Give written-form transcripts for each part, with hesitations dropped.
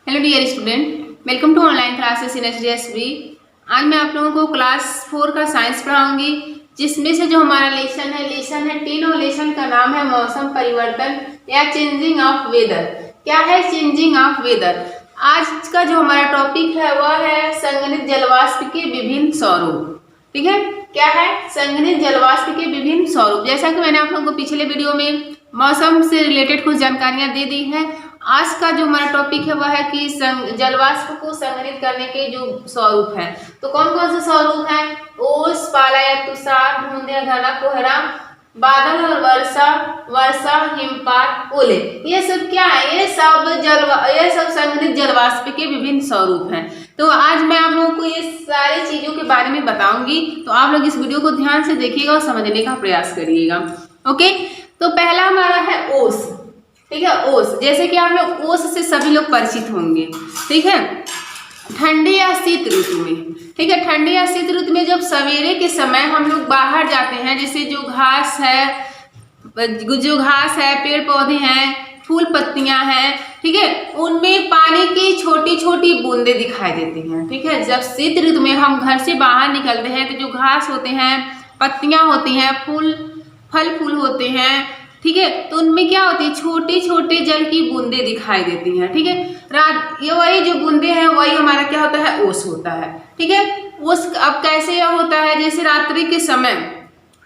Hello dear student, welcome to online classes in HDSB. आज मैं आप लोगों को क्लास 4 का साइंस पढ़ाऊंगी, जिसमें से जो हमारा लेसन है 10 और लेसन का नाम है मौसम परिवर्तन या चेंजिंग ऑफ वेदर। क्या है चेंजिंग ऑफ वेदर? आज का जो हमारा टॉपिक है वह है संघनित जलवाष्प के विभिन्न स्वरूप। ठीक है, क्या है संघनित जलवाष्प के विभिन्न स्वरूप। जैसा कि मैंने आप लोगों को पिछले वीडियो में मौसम से रिलेटेड कुछ जानकारियां दे दी है। आज का जो हमारा टॉपिक है वह है कि जलवाष्प को संघनित करने के जो स्वरूप है। तो कौन कौन से स्वरूप है? ओस, पाला या तुषार, बूंदे, घना कोहरा, बादल और वर्षा, हिमपात, ओले। ये सब क्या है? ये सब संघनित जलवाष्प के विभिन्न स्वरूप हैं। तो आज मैं आप लोगों को ये सारी चीजों के बारे में बताऊंगी, तो आप लोग इस वीडियो को ध्यान से देखिएगा और समझने का प्रयास करिएगा। ओके, तो पहला हमारा है ओस। ठीक है, ओस, जैसे कि आप लोग ओस से सभी लोग परिचित होंगे। ठीक है, ठंडी या शीत ऋतु में, ठीक है, ठंडी या शीत ऋतु में जब सवेरे के समय हम लोग बाहर जाते हैं, जैसे जो घास है, पेड़ पौधे हैं, फूल पत्तियां हैं, ठीक है, उनमें पानी की छोटी छोटी बूंदे दिखाई देती हैं। ठीक है, जब शीत ऋतु में हम घर से बाहर निकलते हैं तो जो घास होते हैं, पत्तियां होती हैं, फल फूल होते हैं, ठीक है, तो उनमें क्या होती है? छोटे छोटे जल की बूंदे दिखाई देती हैं। ठीक है, ये वही जो बूंदे हैं वही हमारा क्या होता है? ओस होता है। ठीक है, ओस अब कैसे यह होता है? जैसे रात्रि के समय,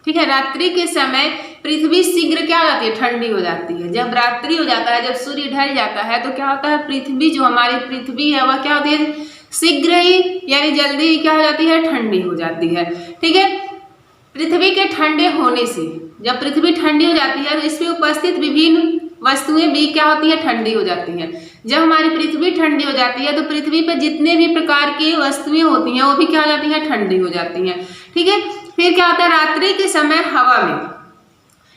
ठीक है, रात्रि के समय पृथ्वी शीघ्र क्या हो जाती है? ठंडी हो जाती है। जब रात्रि हो जाता है, जब सूर्य ढल जाता है, तो क्या होता है? पृथ्वी, जो हमारी पृथ्वी है, वह क्या होती है? शीघ्र ही यानी जल्दी ही क्या हो जाती है? ठंडी हो जाती है। ठीक है, पृथ्वी के ठंडे होने से, जब पृथ्वी ठंडी हो जाती है तो इसमें उपस्थित विभिन्न वस्तुएं भी क्या होती है? ठंडी हो जाती हैं। जब हमारी पृथ्वी ठंडी हो जाती है तो पृथ्वी पर जितने भी प्रकार की वस्तुएं होती हैं वो भी क्या हो जाती हैं? ठंडी हो जाती हैं। ठीक है, फिर क्या होता है? रात्रि के समय हवा में,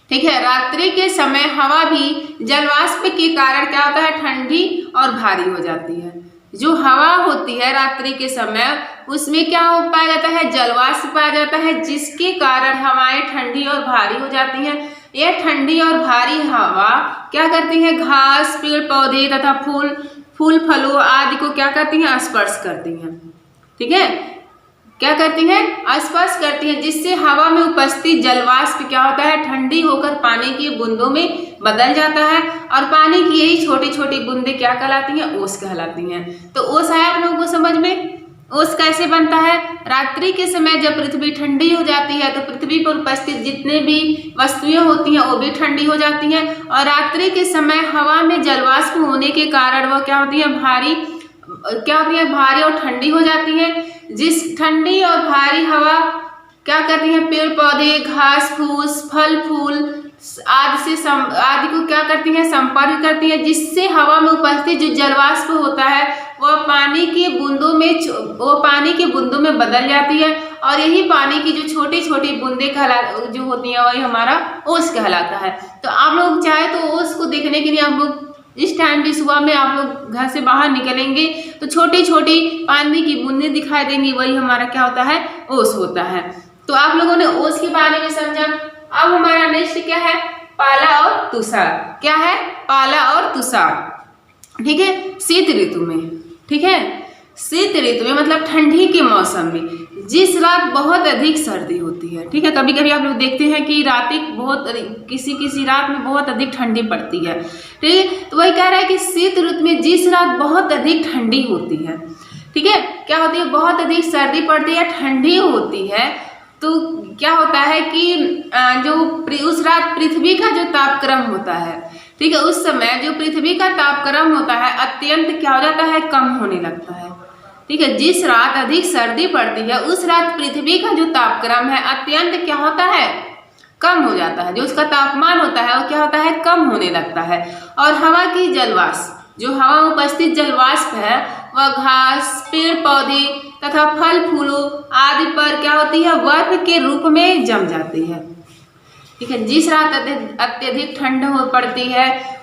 ठीक है, रात्रि के समय हवा भी जलवाष्प के कारण क्या होता है? ठंडी और भारी हो जाती है। जो हवा होती है रात्रि के समय, उसमें क्या पाया जाता है? जलवाष्प पाया जाता है, जिसके कारण हवाएं ठंडी और भारी हो जाती हैं। यह ठंडी और भारी हवा क्या करती है? घास, पेड़ पौधे तथा फूल फलों आदि को क्या करती हैं? स्पर्श करती हैं। ठीक है, क्या करती हैं? स्पर्श करती हैं, जिससे हवा में उपस्थित जलवाष्प क्या होता है? ठंडी होकर पानी की बूंदों में बदल जाता है, और पानी की यही छोटी छोटी बूंदें क्या कहलाती हैं? ओस कहलाती हैं। तो ओस आया आप लोगों को समझ में? ओस कैसे बनता है? रात्रि के समय जब पृथ्वी ठंडी हो जाती है तो पृथ्वी पर उपस्थित जितने भी वस्तुएं होती हैं वो भी ठंडी हो जाती हैं, और रात्रि के समय हवा में जलवाष्प होने के कारण वह क्या होती है? भारी और ठंडी हो जाती है। जिस ठंडी और भारी हवा क्या करती है? पेड़ पौधे, घास फूस, फल फूल आदि को क्या करती है? संपर्क करती है, जिससे हवा में उपस्थित जो जलवाष्प होता है वह पानी के बूंदों में बदल जाती है, और यही पानी की जो छोटी छोटी बूंदें जो होती हैं वही हमारा ओस कहलाता है। तो आप लोग चाहे तो ओस को देखने के लिए आप लोग इस टाइम भी सुबह में आप लोग घर से बाहर निकलेंगे तो छोटी छोटी पानी की बूंदें दिखाई देंगी, वही हमारा क्या होता है? ओस होता है। तो आप लोगों ने ओस के बारे में समझा। अब हमारा नेक्स्ट क्या है? पाला और तुषार। क्या है? पाला और तुषार। ठीक है, शीत ऋतु में, ठीक है, शीत ऋतु में मतलब ठंडी के मौसम में जिस रात बहुत अधिक सर्दी होती है। ठीक है, कभी कभी आप लोग देखते हैं कि किसी रात में बहुत अधिक ठंडी पड़ती है। ठीक है, तो वही कह रहा है कि शीत ऋतु में जिस रात बहुत अधिक ठंडी होती है, ठीक है, क्या होती है? बहुत अधिक सर्दी पड़ती है, ठंडी होती है, तो क्या होता है कि उस रात पृथ्वी का जो तापक्रम होता है, ठीक है, उस समय जो पृथ्वी का तापक्रम होता है अत्यंत क्या हो जाता है? कम होने लगता है। ठीक है, जिस रात अधिक सर्दी पड़ती है उस रात पृथ्वी का जो तापक्रम है अत्यंत क्या होता है? कम हो जाता है। जो उसका तापमान होता है वो क्या होता है? कम होने लगता है। और हवा की जलवाष्प, जो हवा में उपस्थित जलवाष्प है वह घास, पेड़ पौधे तथा फल फूलों आदि पर क्या होती है? बर्फ के रूप में जम जाती है। ठीक है, जिस रात अत्यधिक ठंड पड़ती है,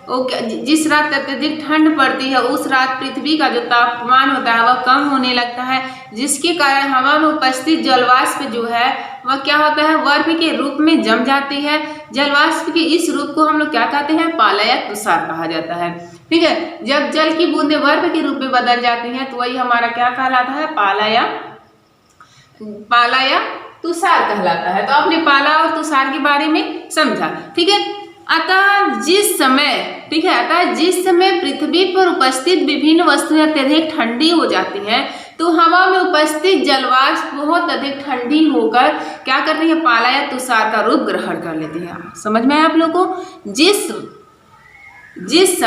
जिस रात अत्यधिक ठंड पड़ती है उस रात पृथ्वी का जो तापमान होता है वह कम होने लगता है, जिसके कारण हवा में उपस्थित जलवाष्प जो है वह क्या होता है? बर्फ के रूप में जम जाती है। जलवाष्प के इस रूप को हम लोग क्या कहते हैं? पाला या तुषार कहा जाता है। ठीक है। जब जल की बूंदें बर्फ के रूप में बदल जाती हैं तो वही हमारा क्या कहलाता है, पाला या तुषार कहलाता है। तो आपने पाला और तुषार के बारे में समझा, ठीक है। अतः जिस समय पृथ्वी पर उपस्थित विभिन्न वस्तुएं अत्यधिक ठंडी हो जाती हैं तो हवा में उपस्थित जलवाष्प बहुत अधिक ठंडी होकर क्या करती है, पाला या तुषार का रूप ग्रहण कर लेती है। समझ में आया आप लोगों को? जिस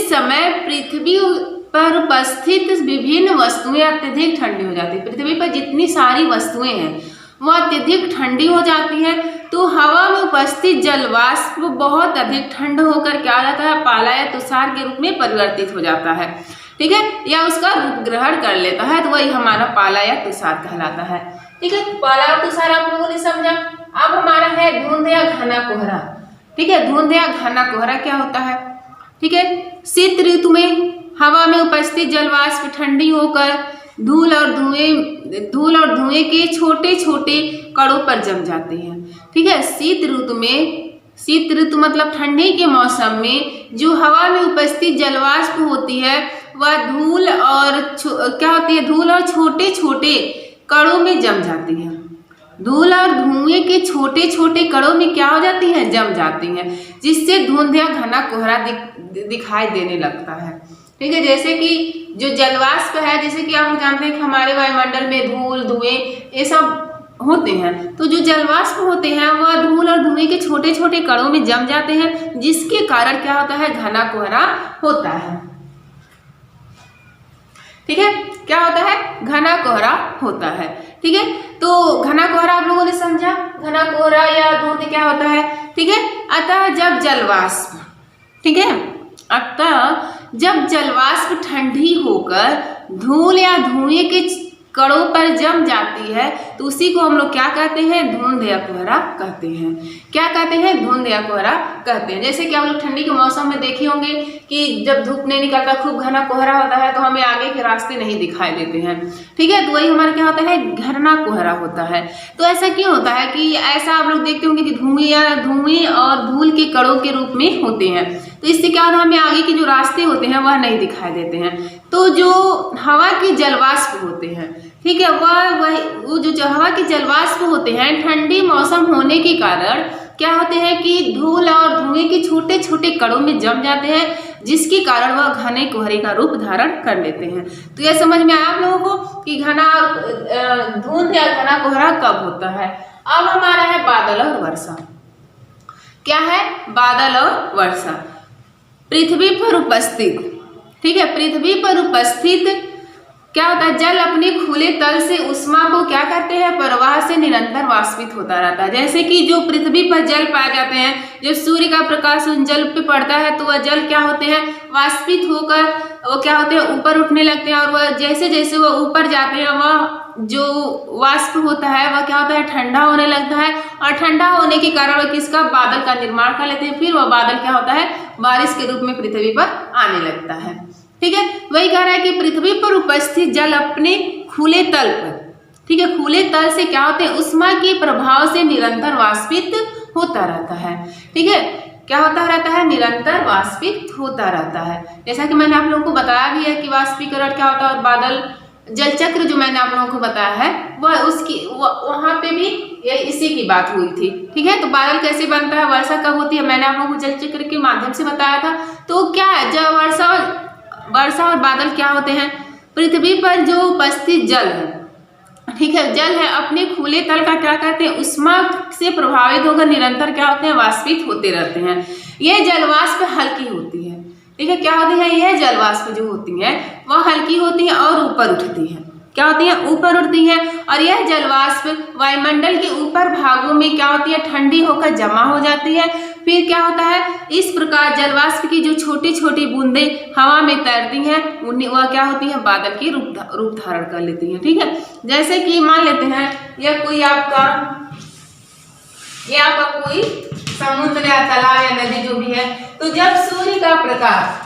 समय पृथ्वी पर उपस्थित विभिन्न वस्तुएं अत्यधिक ठंडी हो जाती है, पृथ्वी पर जितनी सारी वस्तुएं हैं वो अत्यधिक ठंडी हो जाती है तो हवा में उपस्थित जलवाष्प बहुत अधिक ठंड होकर क्या हो जाता है, पाला या तुषार के रूप में परिवर्तित हो जाता है, ठीक है, या उसका रूप ग्रहण कर लेता है। तो वही हमारा पाला या तुषार कहलाता है, ठीक है। पाला और तुषार आप लोगों ने समझा। अब हमारा है धुंध या घना कोहरा, ठीक है। धुंध या घना कोहरा क्या होता है, ठीक है। शीत ऋतु में हवा में उपस्थित जलवाष्प ठंडी होकर धूल और धुएं के छोटे छोटे कणों पर जम जाते हैं, ठीक है। शीत ऋतु मतलब ठंडी के मौसम में जो हवा में उपस्थित जलवाष्प होती है वह धूल और छोटे छोटे कणों में जम जाती है। धूल और धुएं के छोटे छोटे कणों में क्या हो जाती है, जम जाती हैं, जिससे धुंध या घना कोहरा दिखाई देने लगता है, ठीक है। जैसे कि जो जलवाष्प है, जैसे कि आप जानते हैं कि हमारे वायुमंडल में धूल धुएं ये सब होते हैं, तो जो जलवाष्प होते हैं वह धूल और धुएं के छोटे छोटे कणों में जम जाते हैं, जिसके कारण क्या होता है, घना कोहरा होता है, ठीक है। क्या होता है, घना कोहरा होता है, ठीक है। तो घना कोहरा आप लोगों ने समझा, घना कोहरा या धुंध क्या होता है, ठीक है। अतः जब जलवाष्प ठंडी होकर धूल या धुएं के कणों पर जम जाती है तो उसी को हम लोग क्या कहते हैं, धुंध या कोहरा कहते हैं। क्या कहते हैं, धुंध या कोहरा कहते हैं। जैसे कि आप लोग ठंडी के मौसम में देखे होंगे कि जब धूप नहीं निकलता, खूब घना कोहरा होता है तो हमें आगे के रास्ते नहीं दिखाई देते हैं, ठीक है। तो वही हमारा क्या होता है, घना कोहरा होता है। तो ऐसा क्यों होता है कि ऐसा आप लोग देखते होंगे कि धुएं और धूल के कणों के रूप में होते हैं, तो इससे क्या होता है, हमें आगे के जो रास्ते होते हैं वह नहीं दिखाई देते हैं। तो जो हवा की जलवाष्प होते हैं, ठीक है, वो जो हवा के जलवाष्प होते हैं ठंडी मौसम होने के कारण क्या होते हैं कि धूल और धुएं के छोटे छोटे कणों में जम जाते हैं, जिसके कारण वह घने कोहरे का रूप धारण कर लेते हैं। तो यह समझ में आया आप लोगों को कि धुंध या घना कोहरा कब होता है। अब हमारा है बादल और वर्षा। क्या है, बादल और वर्षा। पृथ्वी पर उपस्थित, ठीक है, पृथ्वी पर उपस्थित क्या होता है, जल अपने खुले तल से उष्मा को क्या करते हैं, प्रवाह से निरंतर वाष्पित होता रहता है। जैसे कि जो पृथ्वी पर जल पाए जाते हैं, जब सूर्य का प्रकाश उन जल पे पड़ता है तो वह जल क्या होते हैं, वाष्पित होकर वो क्या होते हैं, ऊपर उठने लगते हैं, और वह जैसे जैसे वह ऊपर जाते हैं वह जो वाष्प होता है वह क्या होता है, ठंडा होने लगता है, और ठंडा होने के कारण वह किसका, बादल का निर्माण कर लेते हैं। फिर वह बादल क्या होता है, बारिश के रूप में पृथ्वी पर आने लगता है, ठीक है। वही कह रहा है कि पृथ्वी पर उपस्थित जल अपने खुले तल पर, ठीक है, खुले तल से क्या होते हैं, उष्मा के प्रभाव से निरंतर वाष्पित होता रहता है, ठीक है। क्या होता रहता है, निरंतर वाष्पित होता रहता है। जैसा कि मैंने आप लोगों को बताया भी है कि वाष्पीकरण क्या होता है, और बादल जल चक्र जो मैंने आप लोगों को बताया है वहाँ पे भी इसी की बात हुई थी, ठीक है। तो बादल कैसे बनता है, वर्षा कब होती है, मैंने आप लोगों को जल चक्र के माध्यम से बताया था। तो क्या है, जब वर्षा और बादल क्या होते हैं, पृथ्वी पर जो उपस्थित जल है, ठीक है, जल है अपने खुले तल का क्या कहते हैं, उष्मा से प्रभावित होकर निरंतर क्या होते हैं, वाष्पित होते रहते हैं। यह जलवाष्प हल्की होती है, ठीक है। क्या होती है, यह जलवाष्प जो होती है वह हल्की होती है और ऊपर उठती है। क्या होती है, ऊपर उठती है, और यह जलवाष्प वायुमंडल के ऊपर भागों में क्या होती है, ठंडी होकर जमा हो जाती है। फिर क्या होता है, इस प्रकार जलवाष्प की जो छोटी छोटी बूंदें हवा में तैरती हैं वह क्या होती है, बादल की रूप धारण कर लेती हैं, ठीक है। जैसे कि मान लेते हैं यह आपका कोई समुद्र या तालाब या नदी जो भी है, तो जब सूर्य का प्रकाश,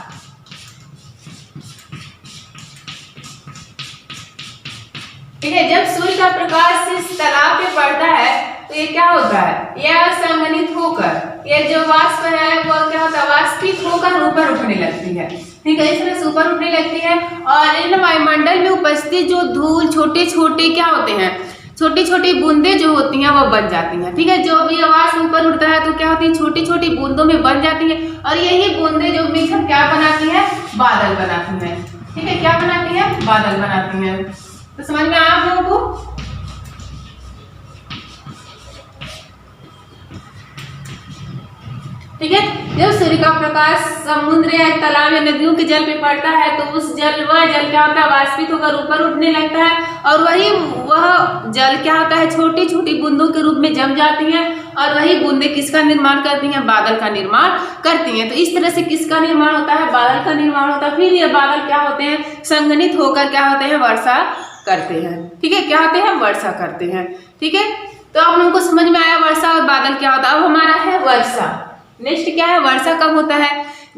ठीक है, जब सूर्य का प्रकाश इस तालाब पे पड़ता है तो ये क्या होता है, यह संघनित होकर यह जो वाष्प है वह क्या होता है, वाष्प वाष्पित होकर ऊपर उठने लगती है। ठीक है, इस तरह से ऊपर उठने लगती है और इन वायुमंडल में उपस्थित जो धूल छोटे छोटे क्या होते हैं, छोटी छोटी बूंदें जो होती हैं वो बन जाती हैं। ठीक है, जो भी आवाज ऊपर उठता है तो क्या होती है, छोटी छोटी बूंदों में बन जाती है और यही बूंदें जो मिलकर क्या बनाती है, बादल बनाती है। ठीक है, क्या बनाती है, बादल बनाती है। तो समझ में आया आप लोगों को? ठीक है, जब सूर्य का प्रकाश समुद्र या तालाब या नदियों के जल पे पड़ता है तो उस जल वह जल क्या होता है, वाष्पित होकर ऊपर उठने लगता है और वह जल क्या होता है, छोटी छोटी बूंदों के रूप में जम जाती हैं और वही बूंदें किसका निर्माण करती हैं, बादल का निर्माण करती हैं। तो इस तरह से किसका निर्माण होता है, बादल का निर्माण होता है। फिर ये बादल क्या होते हैं, संघनित होकर क्या होते हैं, वर्षा करते हैं। ठीक है, क्या होते हैं, वर्षा करते हैं। ठीक है, तो आप लोगों को समझ में आया वर्षा और बादल क्या होता है। अब हमारा है वर्षा। नेक्स्ट क्या है, वर्षा कब होता है,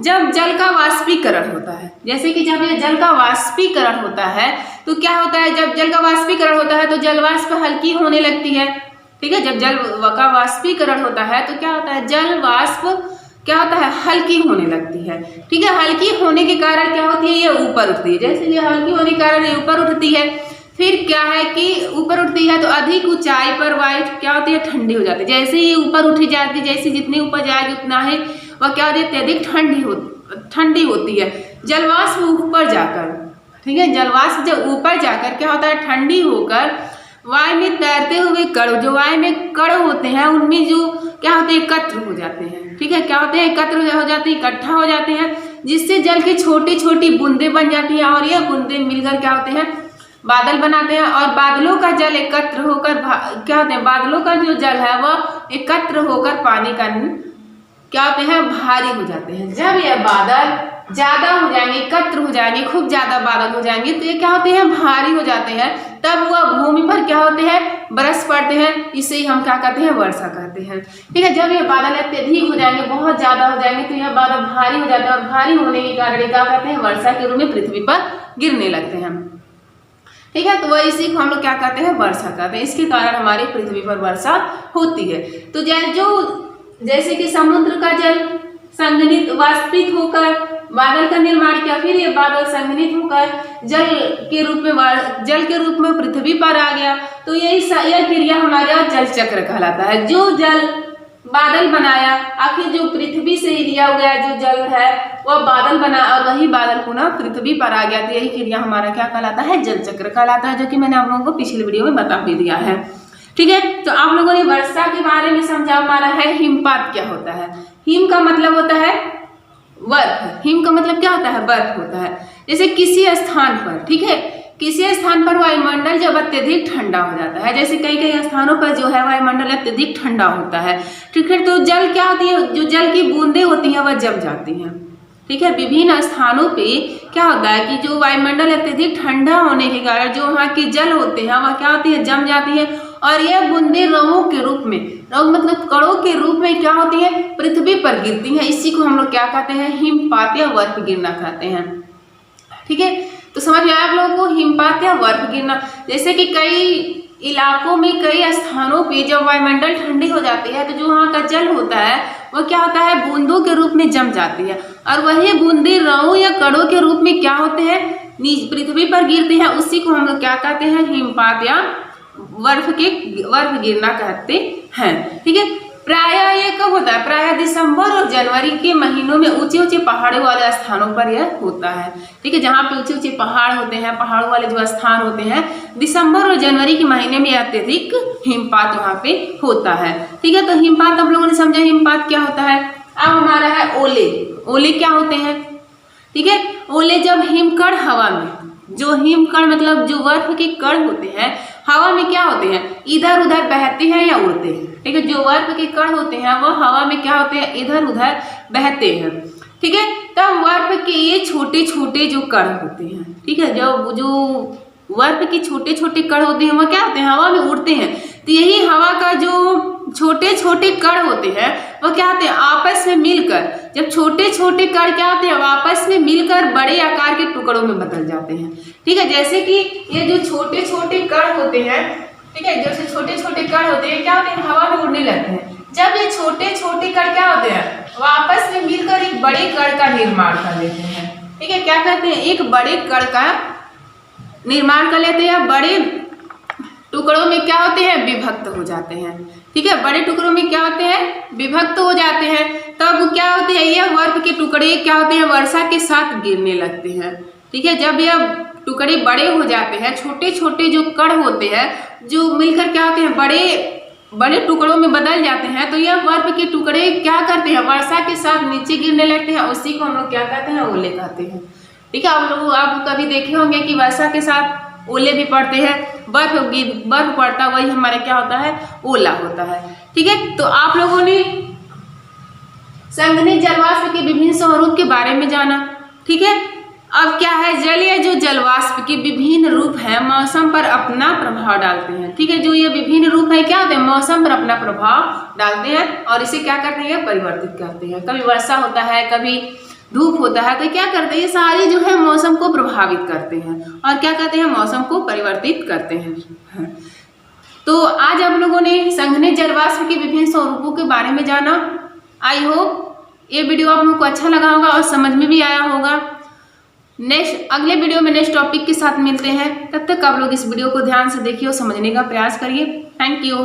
जब जल का वाष्पीकरण होता है। जैसे कि जब ये जल का वाष्पीकरण होता है तो क्या होता है, जब जल का वाष्पीकरण होता है तो जलवाष्प हल्की होने लगती है। ठीक है, जब जल का वाष्पीकरण होता है तो क्या होता है, जल वाष्प क्या होता है, हल्की होने लगती है। ठीक है, हल्की होने के कारण क्या होती है, ये ऊपर उठती है। जैसे ये हल्की होने के कारण ये ऊपर उठती है, फिर क्या है कि ऊपर उठती है तो अधिक ऊंचाई पर वायु क्या होती है, ठंडी हो जाती है। जैसे ही ऊपर उठी जाती है, जैसे जितने ऊपर जाएगी उतना ही वह क्या होती है, अत्यधिक ठंडी होती है। जलवाष्प ऊपर जाकर, ठीक है, जलवाष्प जब ऊपर जाकर क्या होता है, ठंडी होकर वायु में तैरते हुए कण, जो वायु में कण होते हैं उनमें जो क्या होते हैं, एकत्र हो जाते हैं। ठीक है, क्या होते हैं, एकत्र हो जाते हैं, इकट्ठा हो जाते हैं, जिससे जल की छोटी छोटी बूंदें बन जाती हैं और यह बूंदें मिलकर क्या होते हैं, बादल बनाते हैं। और बादलों का जल एकत्र होकर क्या होते हैं, बादलों का जो जल है वह एकत्र होकर पानी का क्या होते हैं, भारी हो जाते हैं। जब यह बादल ज्यादा हो जाएंगे, एकत्र हो जाएंगे, खूब ज्यादा बादल हो जाएंगे तो ये क्या होते हैं, भारी हो जाते हैं। तब वह भूमि पर क्या होते हैं, बरस पड़ते हैं। इसे ही हम क्या कहते हैं, वर्षा कहते हैं। ठीक है, जब ये बादल अत्यधिक हो जाएंगे, बहुत ज्यादा हो जाएंगे तो यह बादल भारी हो जाते हैं और भारी होने के कारण क्या कहते हैं, वर्षा के रूप में पृथ्वी पर गिरने लगते हैं। ठीक है, तो वह इसी को हम लोग क्या कहते हैं, वर्षा कहते हैं। इसके कारण हमारी पृथ्वी पर वर्षा होती है। तो जैसे कि समुद्र का जल संघनित वाष्पित होकर बादल का निर्माण किया, फिर ये बादल संघनित होकर जल के रूप में पृथ्वी पर आ गया, तो यह क्रिया हमारा जल चक्र कहलाता है। जो जल बादल बनाया, आखिर जो पृथ्वी से ही लिया गया जो जल है वह बादल बना और वही बादल पुनः पृथ्वी पर आ गया, तो यही क्रिया हमारा क्या कहलाता है, जल चक्र कहलाता है, जो कि मैंने आप लोगों को पिछले वीडियो में बता भी दिया है। ठीक है, तो आप लोगों ने वर्षा के बारे में समझा। हमारा है हिमपात क्या होता है। हिम का मतलब होता है बर्फ। हिम का मतलब क्या होता है, बर्फ होता है। जैसे किसी स्थान पर, ठीक है, किसी स्थान पर वायुमंडल जब अत्यधिक ठंडा हो जाता है, जैसे कई कई स्थानों पर जो है वायुमंडल अत्यधिक ठंडा होता है, ठीक है, तो जल क्या होती है, जो जल की बूंदें होती हैं वह जम जाती हैं। ठीक है, विभिन्न स्थानों पे क्या होता है कि जो वायुमंडल अत्यधिक ठंडा होने के कारण जो वहाँ के जल होते हैं वह क्या होती है, जम जाती है और यह बूंदें रवों के रूप में, रव मतलब कणों के रूप में क्या होती है, पृथ्वी पर गिरती हैं। इसी को हम लोग क्या कहते हैं, हिमपात या बर्फ गिरना कहते हैं। ठीक है, तो समझ में आया आप लोगों को, हिमपात या बर्फ गिरना। जैसे कि कई इलाकों में, कई स्थानों पे जब वायुमंडल ठंडी हो जाती है तो जो वहाँ का जल होता है वह क्या होता है, बूंदों के रूप में जम जाती है और वही बूंदे रवों या कणों के रूप में क्या होते हैं, पृथ्वी पर गिरती है। उसी को हम लोग क्या कहते हैं, हिमपात या बर्फ गिरना कहते हैं। ठीक है, प्रायः ये कब होता है, प्रायः दिसंबर और जनवरी के महीनों में ऊंचे ऊंचे पहाड़ों वाले स्थानों पर यह होता है। ठीक है, जहाँ पे ऊंचे ऊंचे पहाड़ होते हैं, पहाड़ों वाले जो स्थान होते हैं, दिसंबर और जनवरी के महीने में अत्यधिक हिमपात वहाँ पे होता है। ठीक है, तो हिमपात हम लोगों ने समझा हिमपात क्या होता है। अब हमारा है ओले। ओले क्या होते हैं, ठीक है, ओले जब हिमकण हवा में, जो हिमकण मतलब जो बर्फ के कण होते हैं हवा में क्या होते हैं, इधर उधर बहते हैं या उड़ते हैं। ठीक है, जो बर्फ के कण होते हैं वह हवा में क्या होते हैं, इधर उधर बहते हैं। ठीक है, तब बर्फ के ये छोटे छोटे जो कण होते हैं, ठीक है, जो बर्फ के छोटे छोटे कण होते हैं वह क्या होते हैं, हवा में उड़ते हैं। तो यही हवा का जो छोटे छोटे कण होते हैं वह क्या होते हैं, आपस में मिलकर, जब छोटे छोटे कण क्या होते हैं, आपस में मिलकर बड़े आकार के टुकड़ों में बदल जाते हैं। ठीक है, जैसे कि ये जो छोटे छोटे कण होते हैं, ठीक है, जैसे छोटे छोटे कण होते हैं क्या होते हैं, हवा में उड़ने लगते हैं। जब ये छोटे छोटे कण क्या होते हैं, वह आपस में मिलकर एक बड़े कण का निर्माण कर लेते हैं। ठीक है, क्या करते हैं, एक बड़े कण का निर्माण कर लेते हैं, बड़े टुकड़ों में क्या होते हैं, विभक्त हो जाते हैं। ठीक है, बड़े टुकड़ों में क्या होते हैं, विभक्त हो जाते हैं। तब क्या होते हैं, यह बर्फ के टुकड़े क्या होते हैं, वर्षा के साथ गिरने लगते हैं। ठीक है, जब यह टुकड़े बड़े हो जाते हैं, छोटे छोटे जो कण होते हैं जो मिलकर क्या होते हैं, बड़े बड़े टुकड़ों में बदल जाते हैं, तो यह बर्फ के टुकड़े क्या करते हैं, वर्षा के साथ नीचे गिरने लगते हैं। उसी को हम लोग क्या कहते हैं, ओले कहते हैं। ठीक है, आप कभी देखे होंगे कि वर्षा के साथ ओले भी पड़ते हैं, बर्फ पड़ता, वही हमारे क्या होता है, ओला होता है। ठीक है, तो आप लोगों ने संघनित जलवाष्प के विभिन्न स्वरूप के बारे में जाना। ठीक है, अब क्या है, जलीय जो जलवाष्प के विभिन्न रूप हैं मौसम पर अपना प्रभाव डालते हैं। ठीक है, जो ये विभिन्न रूप है क्या होते हैं, मौसम पर अपना प्रभाव डालते हैं और इसे क्या करते हैं, परिवर्तित करते हैं। कभी वर्षा होता है, कभी धूप होता है, तो क्या करते हैं, ये सारी जो है मौसम को प्रभावित करते हैं और क्या करते हैं, मौसम को परिवर्तित करते हैं। तो आज आप लोगों ने संघनित जलवाष्प के विभिन्न स्वरूपों के बारे में जाना। आई होप ये वीडियो आप लोगों को अच्छा लगा होगा और समझ में भी आया होगा। अगले वीडियो में नेक्स्ट टॉपिक के साथ मिलते हैं। तब तक आप लोग इस वीडियो को ध्यान से देखिए और समझने का प्रयास करिए। Thank you.